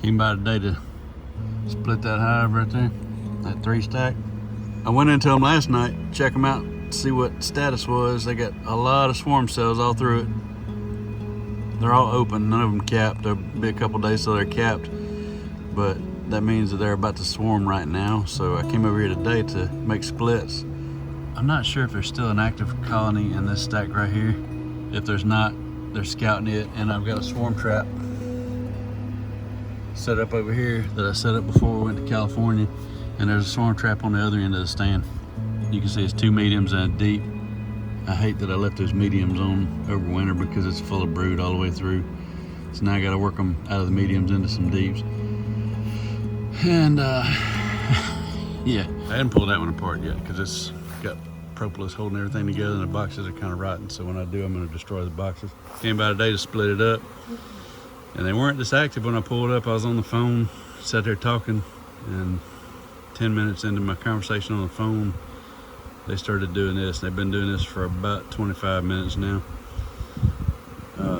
Came by today to split that hive right there, that 3-stack. I went into them last night, check them out, see what status was. They got a lot of swarm cells all through it. They're all open, none of them capped. There'll be a couple days till they're capped, but that means that they're about to swarm right now. So I came over here today to make splits. I'm not sure if there's still an active colony in this stack right here. If there's not, they're scouting it, and I've got a swarm trap set up over here that I set up before we went to California, and there's a swarm trap on the other end of the stand. You can see it's 2 mediums and a deep. I hate that I left those mediums on over winter because it's full of brood all the way through. So now I got to work them out of the mediums into some deeps. And yeah, I hadn't pulled that one apart yet because it's got propolis holding everything together, and the boxes are kind of rotten. So when I do, I'm going to destroy the boxes. Came by today to split it up, and they weren't this active when I pulled up. I was on the phone, sat there talking, and 10 minutes into my conversation on the phone, they started doing this. They've been doing this for about 25 minutes now.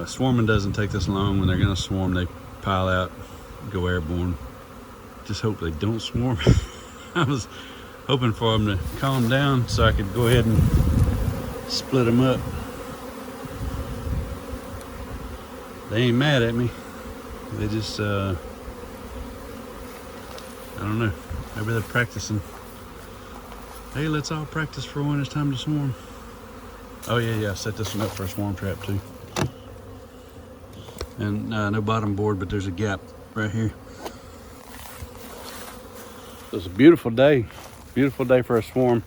Swarming doesn't take this long. When they're going to swarm, they pile out, go airborne. Just hope they don't swarm. I was hoping for them to calm down so I could go ahead and split them up. They ain't mad at me. They just, I don't know. Maybe they're practicing. Hey, let's all practice for when it's time to swarm. Oh yeah, I set this one up for a swarm trap too. And no bottom board, but there's a gap right here. It's a beautiful day for a swarm.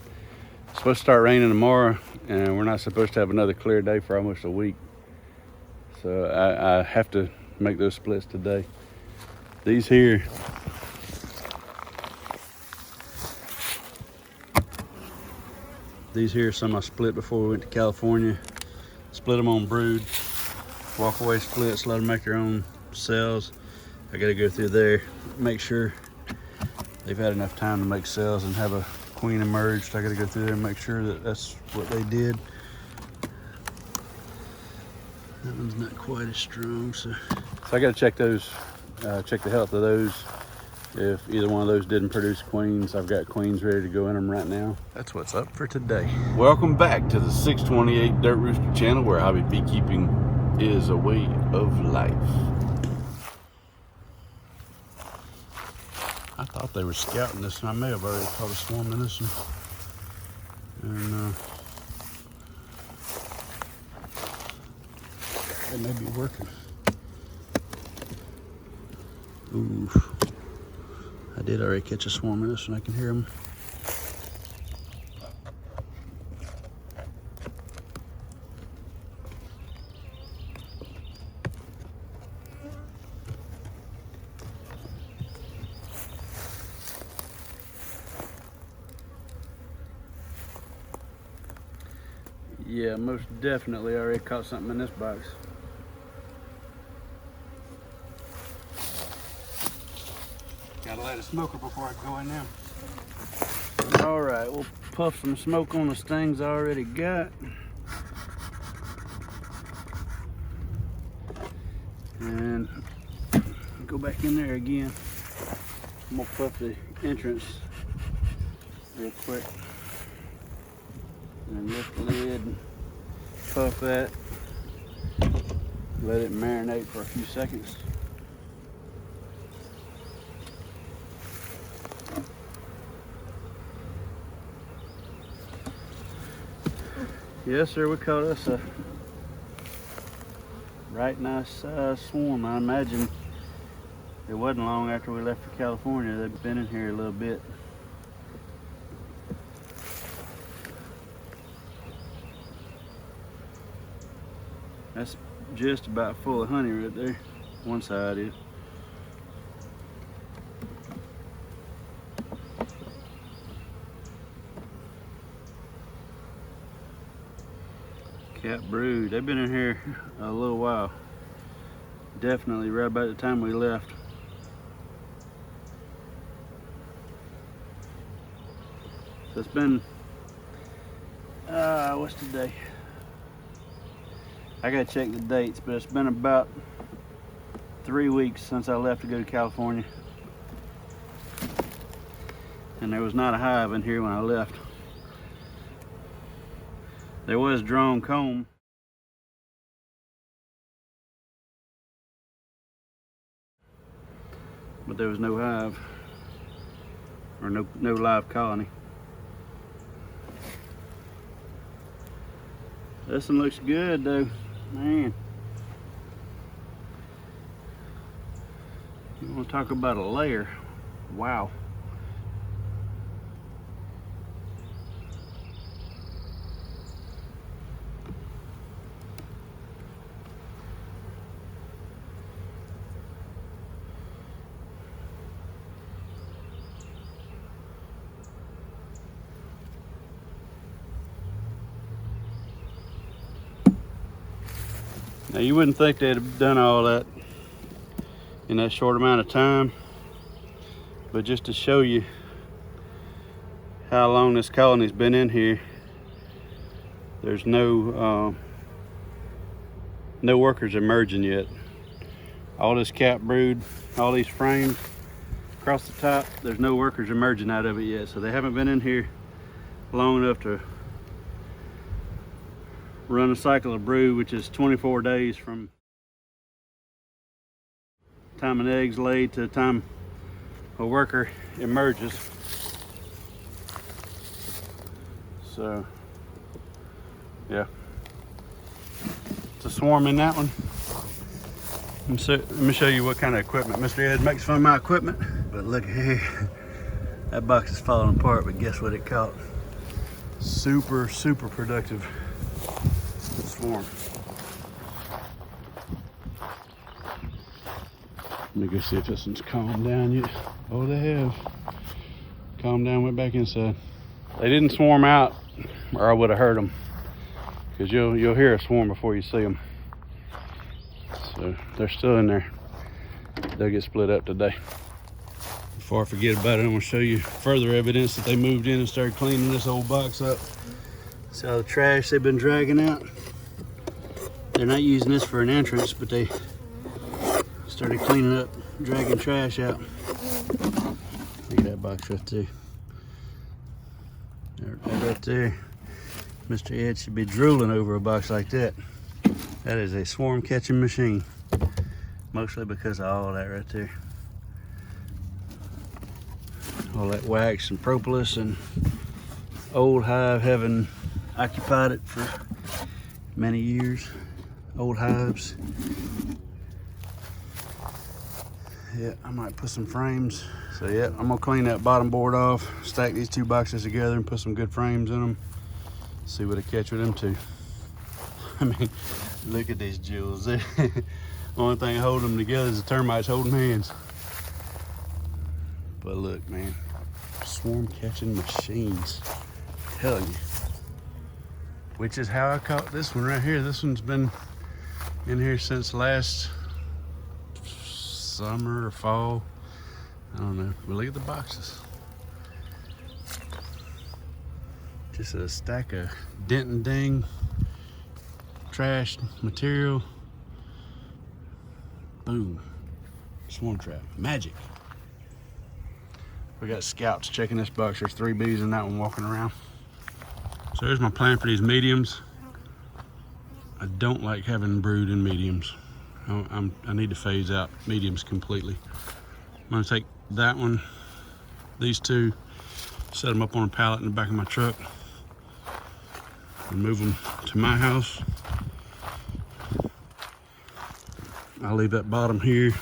It's supposed to start raining tomorrow, and we're not supposed to have another clear day for almost a week. So I have to make those splits today. These here, some I split before we went to California. Split them on brood, walk away splits, let them make their own cells. I gotta go through there, make sure they've had enough time to make cells and have a queen emerged. I gotta go through there and make sure that that's what they did. That one's not quite as strong, so I gotta check those, check the health of those. If either one of those didn't produce queens, I've got queens ready to go in them right now. That's what's up for today. Welcome back to the 628 Dirt Rooster channel, where hobby beekeeping is a way of life. I thought they were scouting this, and I may have already caught a swarm in this one. And they may be working. Ooh, I did already catch a swarm in this one. I can hear them. Yeah, most definitely already caught something in this box. Gotta light a smoker before I go in now. All right, we'll puff some smoke on the stings I already got. And go back in there again. I'm gonna puff the entrance real quick. And lift the lid and puff that. Let it marinate for a few seconds. Yes, sir, we caught us a right nice size swarm. I imagine it wasn't long after we left for California. They've been in here a little bit. That's just about full of honey right there. One side is. Cat brood. They've been in here a little while. Definitely right about the time we left. So it's been, what's today? I gotta check the dates, but it's been about 3 weeks since I left to go to California. And there was not a hive in here when I left. There was drone comb. But there was no hive, or no live colony. This one looks good though, man. You want to talk about a layer? Wow. Now you wouldn't think they'd have done all that in that short amount of time, but just to show you how long this colony's been in here, there's no workers emerging yet. All this cap brood, all these frames across the top, there's no workers emerging out of it yet, so they haven't been in here long enough to run a cycle of brood, which is 24 days from time an egg's laid to the time a worker emerges. So yeah, it's a swarm in that one. Let me show you what kind of equipment. Mr. Ed makes fun of my equipment, but look here, that box is falling apart, but guess what it caught? Super productive swarm. Let me go see if this one's calmed down yet. Oh, they have calmed down, went back inside. They didn't swarm out, or I would have heard them, because you'll hear a swarm before you see them. So they're still in there. They'll get split up today. Before I forget about it, I'm gonna show you further evidence that they moved in and started cleaning this old box up. See all the trash they've been dragging out? They're not using this for an entrance, but they started cleaning up, dragging trash out. Look at that box right there. Right there. Mr. Ed should be drooling over a box like that. That is a swarm catching machine. Mostly because of all that right there. All that wax and propolis and old hive having occupied it for many years. Old hives. Yeah, I might put some frames. So yeah, I'm gonna clean that bottom board off, stack these two boxes together and put some good frames in them. See what I catch with them too. I mean, look at these jewels. Only thing holding them together is the termites holding hands. But look, man, swarm catching machines. I'm telling you. Which is how I caught this one right here. This one's been in here since last summer or fall. I don't know. But look at the boxes. Just a stack of dent and ding trash material. Boom. Swarm trap. Magic. We got scouts checking this box. There's 3 bees in that one walking around. So here's my plan for these mediums. I don't like having brood in mediums. I need to phase out mediums completely. I'm gonna take that one, these two, set them up on a pallet in the back of my truck, and move them to my house. I'll leave that bottom here.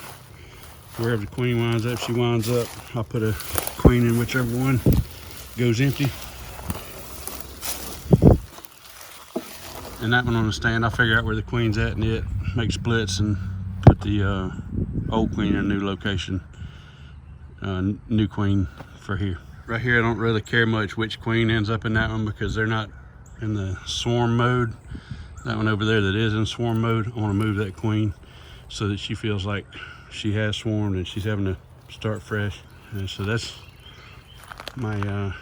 Wherever the queen winds up, she winds up. I'll put a queen in whichever one goes empty. And that one on the stand, I'll figure out where the queen's at and it, make splits and put the old queen in a new location. New queen for here. Right here, I don't really care much which queen ends up in that one because they're not in the swarm mode. That one over there that is in swarm mode, I want to move that queen so that she feels like she has swarmed and she's having to start fresh. And so that's my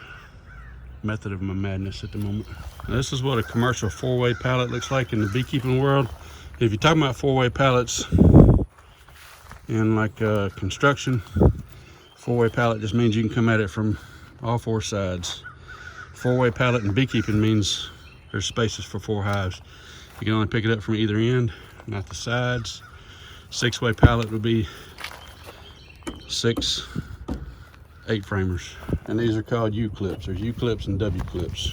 method of my madness at the moment. Now, this is what a commercial 4-way pallet looks like in the beekeeping world. If you're talking about 4-way pallets, And like construction, 4-way pallet just means you can come at it from all 4 sides. 4-way pallet in beekeeping means there's spaces for 4 hives. You can only pick it up from either end, not the sides. 6-way pallet would be 6 8-framers. And these are called U-clips. There's U-clips and W-clips.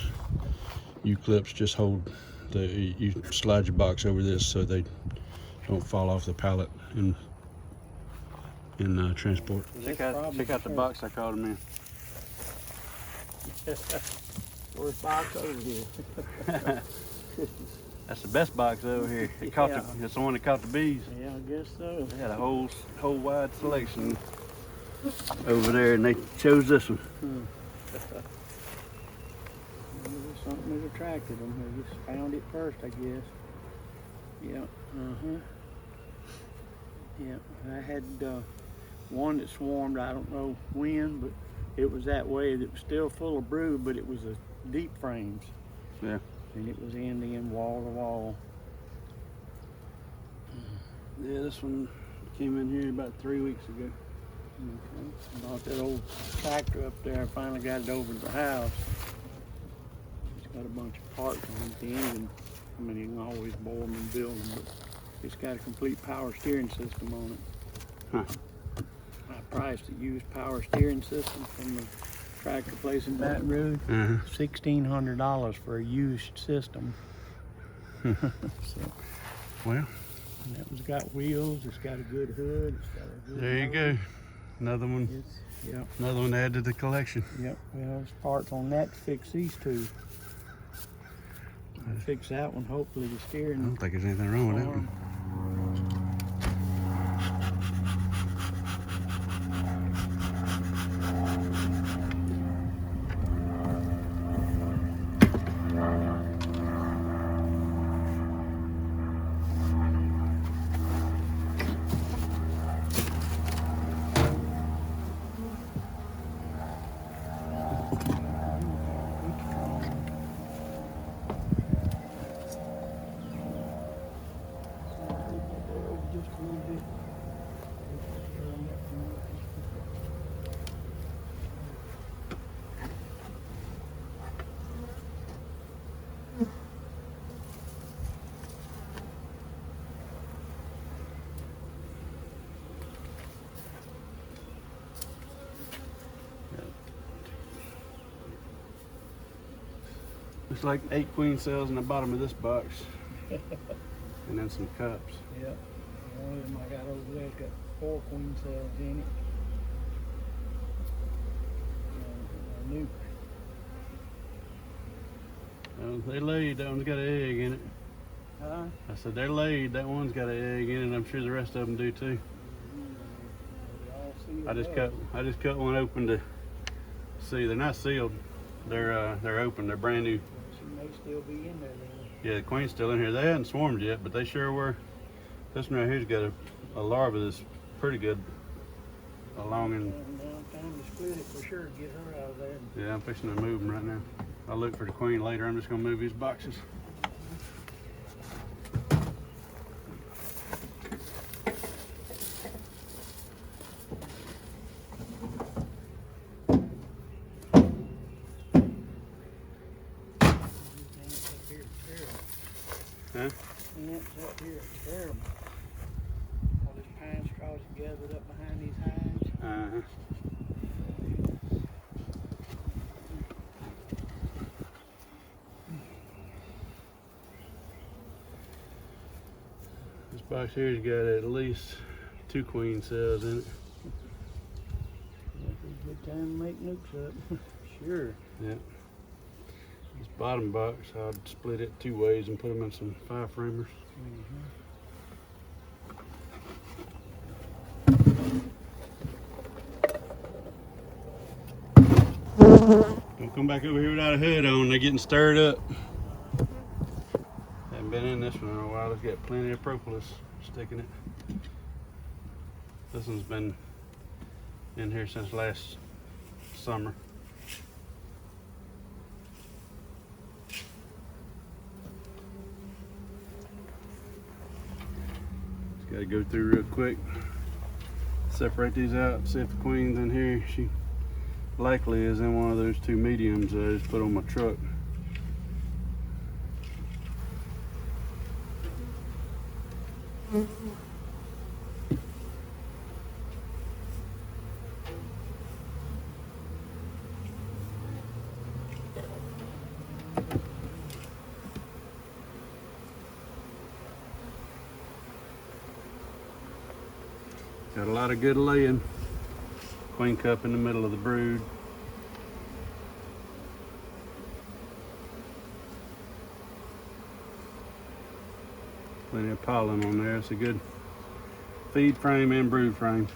U-clips just hold you slide your box over this so they don't fall off the pallet in transport. Check out the box I called them in. Worst box over here. That's the best box over here. It's the one that caught the bees. Yeah, I guess so. They had a whole wide selection over there, and they chose this one. Something that attracted them. They just found it first, I guess. Yeah. Yeah. I had one that swarmed. I don't know when, but it was that way. It was still full of brood, but it was a deep frames. Yeah. And it was in wall to wall. Yeah, this one came in here about 3 weeks ago. Okay. Bought that old tractor up there. I finally got it over to the house. It's got a bunch of parts on it. The engine, I mean, you can always boil them and build them, but it's got a complete power steering system on it. Huh. I priced a used power steering system from the tractor place in Baton Rouge. $1,600 for a used system. Well, and that one's got wheels. It's got a good hood. It's got a good there you go. Another one. Yep. Another one to add to the collection. Yep. Well, there's parts on that to fix these two. I'll fix that one. Hopefully the steering. I don't think there's anything wrong with that one. Looks like 8 queen cells in the bottom of this box. And then some cups. Yep. One of them I got over there got 4 queen cells in it. And a nuke. They laid. That one's got an egg in it. Huh? I said they're laid. That one's got an egg in it. I'm sure the rest of them do too. I just cut one open to see. They're not sealed. They're open. They're brand new. She may still be in there then. Yeah, the queen's still in here. They hadn't swarmed yet, but they sure were. This one right here's got a larva that's pretty good along in. Now time to split it for sure. Get her out of there. Yeah, I'm fixing to move them right now. I'll look for the queen later. I'm just gonna move these boxes. Huh? Ants up here are terrible. All this pine straw is gathered up behind these hives. This box here's got at least 2 queen cells in it. That's a good time to make nukes up. Sure. Yeah. This bottom box, I'd split it 2 ways and put them in some 5-framers. Don't come back over here without a hood on. They're getting stirred up. Haven't been in this one in a while. It's got plenty of propolis sticking it. This one's been in here since last summer. Got to go through real quick. Separate these out, see if the queen's in here. She likely is in one of those two mediums that I just put on my truck. Got a lot of good laying. Queen cup in the middle of the brood. Plenty of pollen on there. It's a good feed frame and brood frame.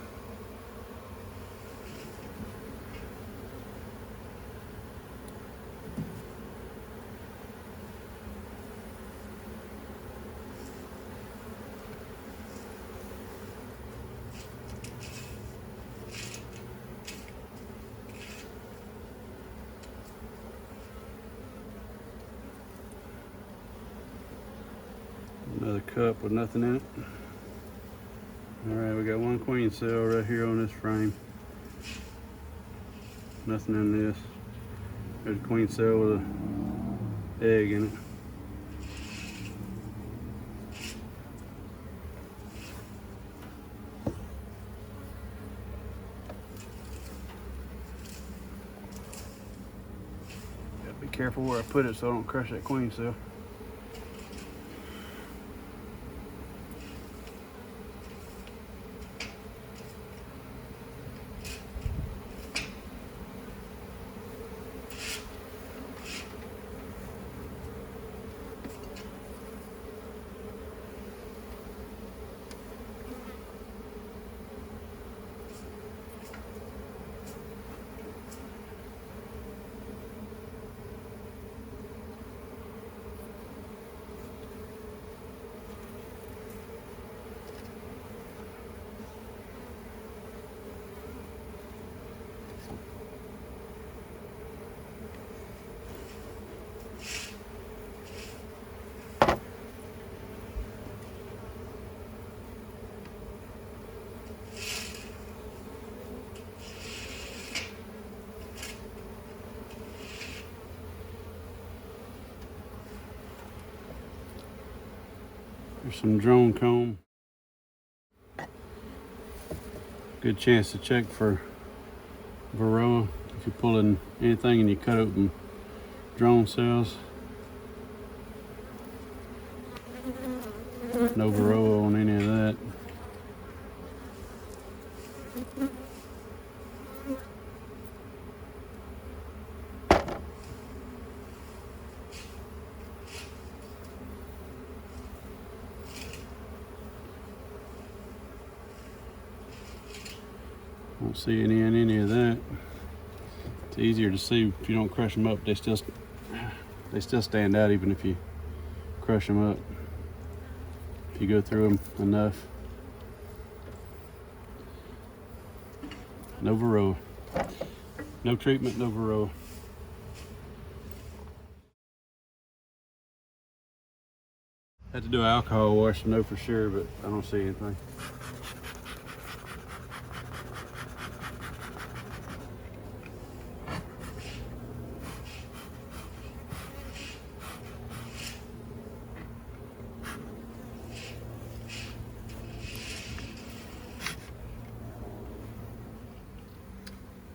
Another cup with nothing in it. All right, we got one queen cell right here on this frame. Nothing in this. There's a queen cell with an egg in it. Gotta be careful where I put it so I don't crush that queen cell. There's some drone comb. Good chance to check for varroa if you're pulling anything and you cut open drone cells. No varroa on any of that. Don't see any in any of that. It's easier to see if you don't crush them up. They still stand out even if you crush them up. If you go through them enough. No varroa. No treatment, no varroa. Had to do an alcohol wash to know for sure, but I don't see anything.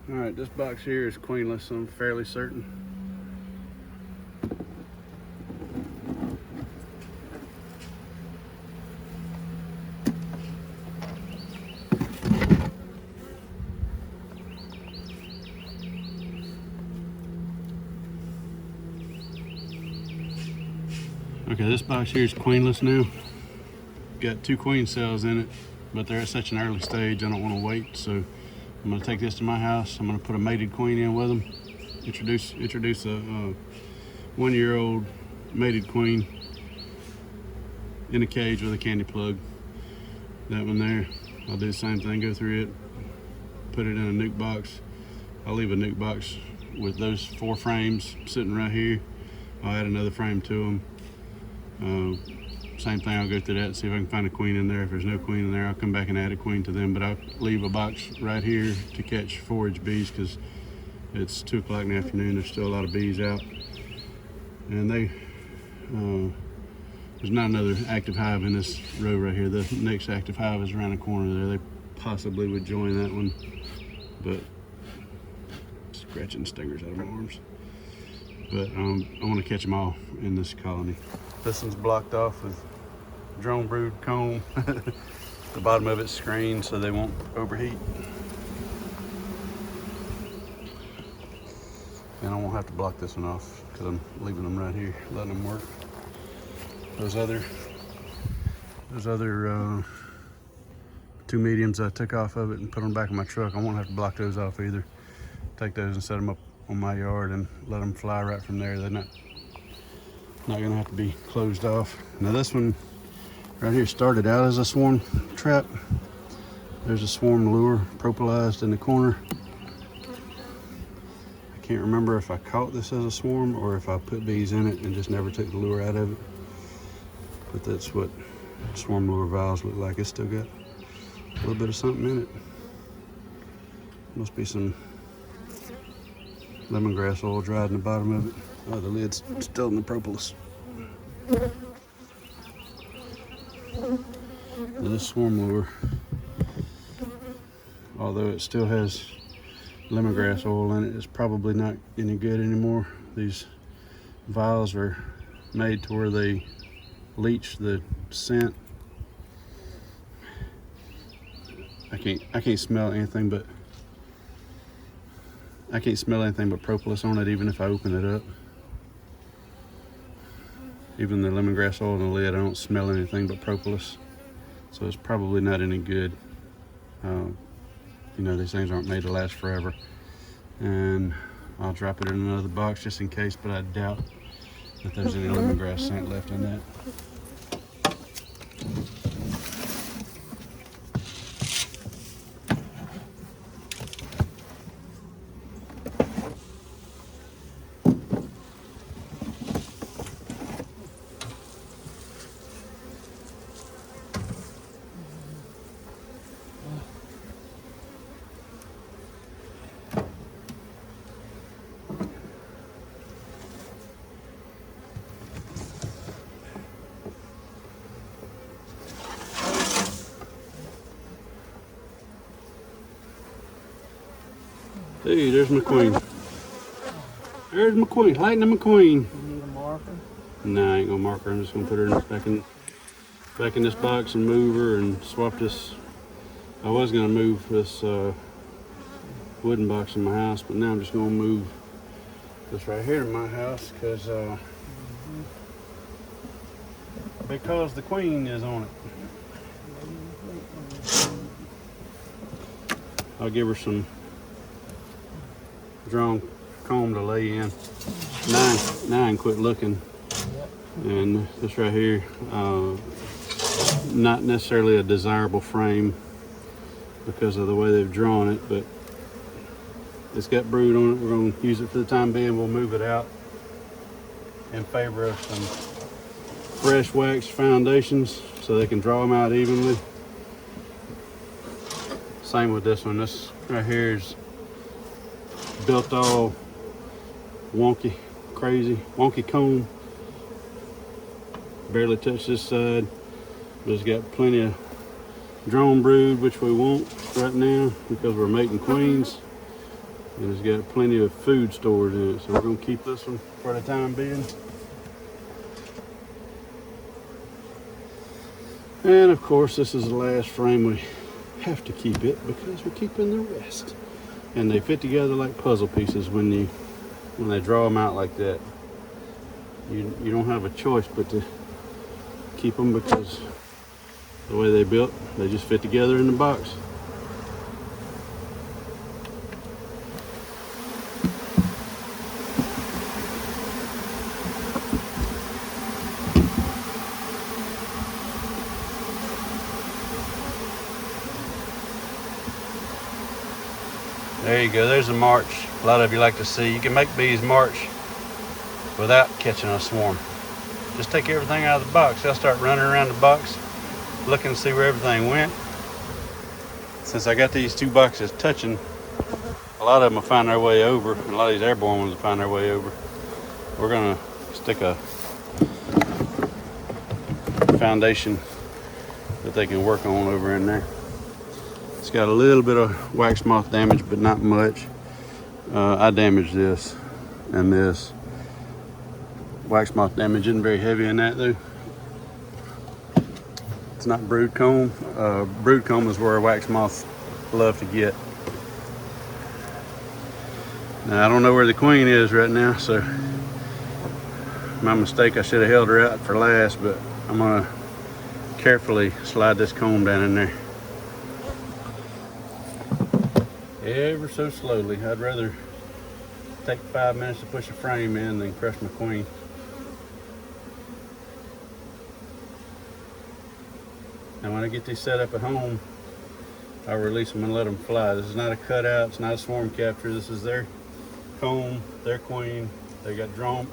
All right, this box here is queenless, I'm fairly certain. Okay, this box here is queenless now. Got 2 queen cells in it, but they're at such an early stage, I don't want to wait, so I'm gonna take this to my house. I'm gonna put a mated queen in with them. Introduce a 1-year-old mated queen in a cage with a candy plug. That one there, I'll do the same thing, go through it, put it in a nuke box. I'll leave a nuke box with those 4 frames sitting right here. I'll add another frame to them. same thing, I'll go through that and see if I can find a queen in there. If there's no queen in there, I'll come back and add a queen to them, but I'll leave a box right here to catch forage bees because it's 2 o'clock in the afternoon. There's still a lot of bees out, and there's not another active hive in this row right here. The next active hive is around the corner there. They possibly would join that one, but scratching stingers out of my arms. But I want to catch them all in this colony. This one's blocked off with drone brood comb. The bottom of it's screened so they won't overheat. And I won't have to block this one off because I'm leaving them right here, letting them work. Those other 2 mediums I took off of it and put them back in my truck, I won't have to block those off either. Take those and set them up on my yard and let them fly right from there. They're not gonna have to be closed off. Now this one right here started out as a swarm trap. There's a swarm lure propolized in the corner. I can't remember if I caught this as a swarm or if I put bees in it and just never took the lure out of it. But that's what swarm lure vials look like. It's still got a little bit of something in it. Must be some lemongrass oil dried in the bottom of it. Oh, the lid's still in the propolis. Now this swarm lure, although it still has lemongrass oil in it, it's probably not any good anymore. These vials are made to where they leach the scent. I can't smell anything but propolis on it, even if I open it up. Even the lemongrass oil in the lid, I don't smell anything but propolis. So it's probably not any good. You know, these things aren't made to last forever. And I'll drop it in another box just in case, but I doubt that there's any lemongrass scent left in that. Hey, there's my queen. There's my queen, Lightning McQueen. You need a marker? Nah, I ain't gonna mark her. I'm just gonna put her back in this box and move her and swap this. I was gonna move this wooden box in my house, but now I'm just gonna move this right here in my house because the queen is on it. I'll give her some drawn comb to lay in. Now I can quit looking. And this right here, not necessarily a desirable frame because of the way they've drawn it, but it's got brood on it. We're going to use it for the time being. We'll move it out in favor of some fresh wax foundations so they can draw them out evenly. Same with this one. This right here is built all wonky, crazy, wonky comb. Barely touched this side, but it's got plenty of drone brood, which we want right now because we're making queens. And it's got plenty of food stored in it, so we're gonna keep this one for the time being. And of course, this is the last frame. We have to keep it because we're keeping the rest. And they fit together like puzzle pieces when they draw them out like that. You don't have a choice but to keep them because the way they built, they just fit together in the box. There you go, there's a march. A lot of you like to see. You can make bees march without catching a swarm. just take everything out of the box. They'll start running around the box, looking to see where everything went. Since I got these 2 boxes touching, a lot of them will find their way over, and a lot of these airborne ones will find their way over. We're gonna stick a foundation that they can work on over in there. It's got a little bit of wax moth damage, but not much. I damaged this and this. Wax moth damage isn't very heavy in that though. It's not brood comb. Brood comb is where wax moths love to get. Now I don't know where the queen is right now, so my mistake. I should have held her out for last, but I'm gonna carefully slide this comb down in there. Ever so slowly. I'd rather take 5 minutes to push a frame in than crush my queen. Now when I get these set up at home, I'll release them and let them fly. This is not a cutout, it's not a swarm capture. This is their comb, their queen. They got drone.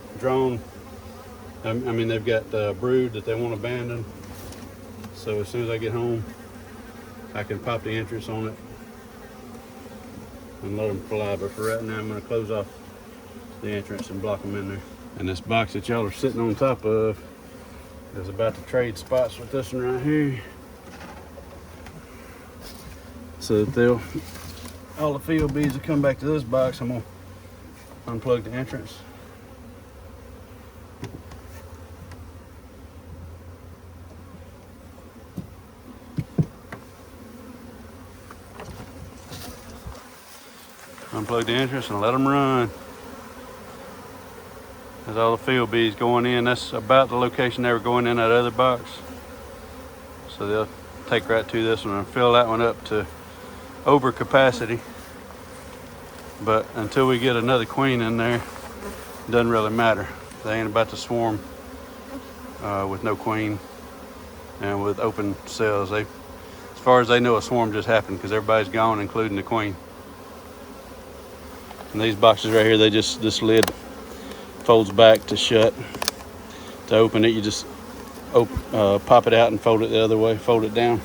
I mean, they've got brood that they won't abandon. So as soon as I get home, I can pop the entrance on it and let them fly. But for right now, I'm going to close off the entrance and block them in there. And this box that y'all are sitting on top of is about to trade spots with this one right here, so that all the field bees will come back to this box. I'm gonna unplug the entrance. Unplug the entrance and let them run. There's all the field bees going in. That's about the location they were going in that other box. So they'll take right to this one and fill that one up to over capacity. But until we get another queen in there, it doesn't really matter. They ain't about to swarm with no queen and with open cells. As far as they know, a swarm just happened because everybody's gone, including the queen. And these boxes right here, this lid folds back to shut. To open it, you just pop it out and fold it the other way, fold it down.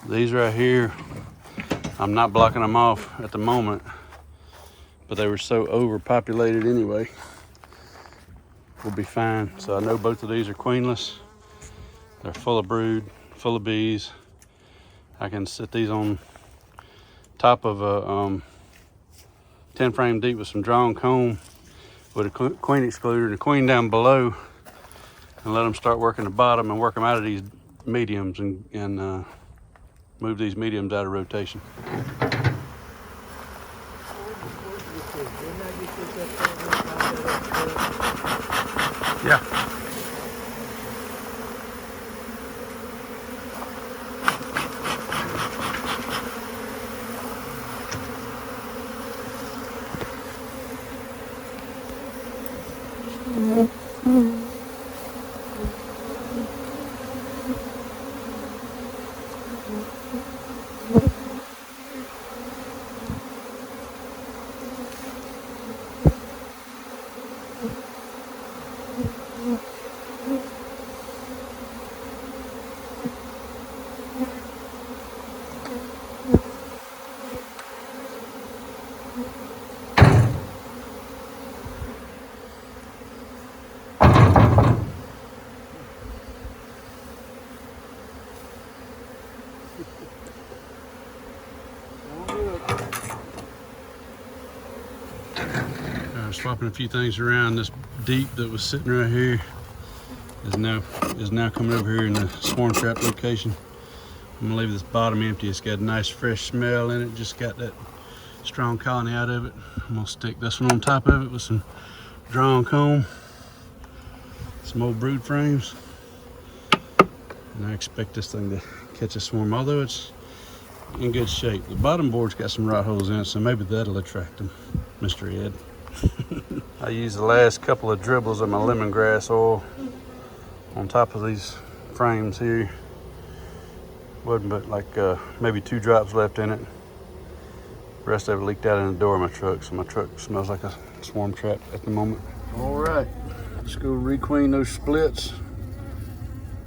These right here, I'm not blocking them off at the moment, but they were so overpopulated anyway. We'll be fine. So I know both of these are queenless. They're full of brood, full of bees. I can sit these on top of a 10 frame deep with some drawn comb with a queen excluder and a queen down below, and let them start working the bottom and work them out of these mediums and move these mediums out of rotation. Yeah. Swapping a few things around. This deep that was sitting right here is now coming over here in the swarm trap location. I'm gonna leave this bottom empty. It's got a nice fresh smell in it. Just got that strong colony out of it. I'm gonna stick this one on top of it with some drawn comb, some old brood frames, and I expect this thing to catch a swarm, although it's in good shape. The bottom board's got some rot holes in it, so maybe that'll attract them, Mr. Ed. I used the last couple of dribbles of my lemongrass oil on top of these frames here. Wasn't but like maybe 2 drops left in it. The rest of it leaked out in the door of my truck, so my truck smells like a swarm trap at the moment. All right, let's go requeen those splits.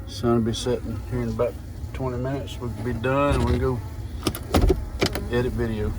Sun will be setting here in about 20 minutes. We can be done and we can go edit video.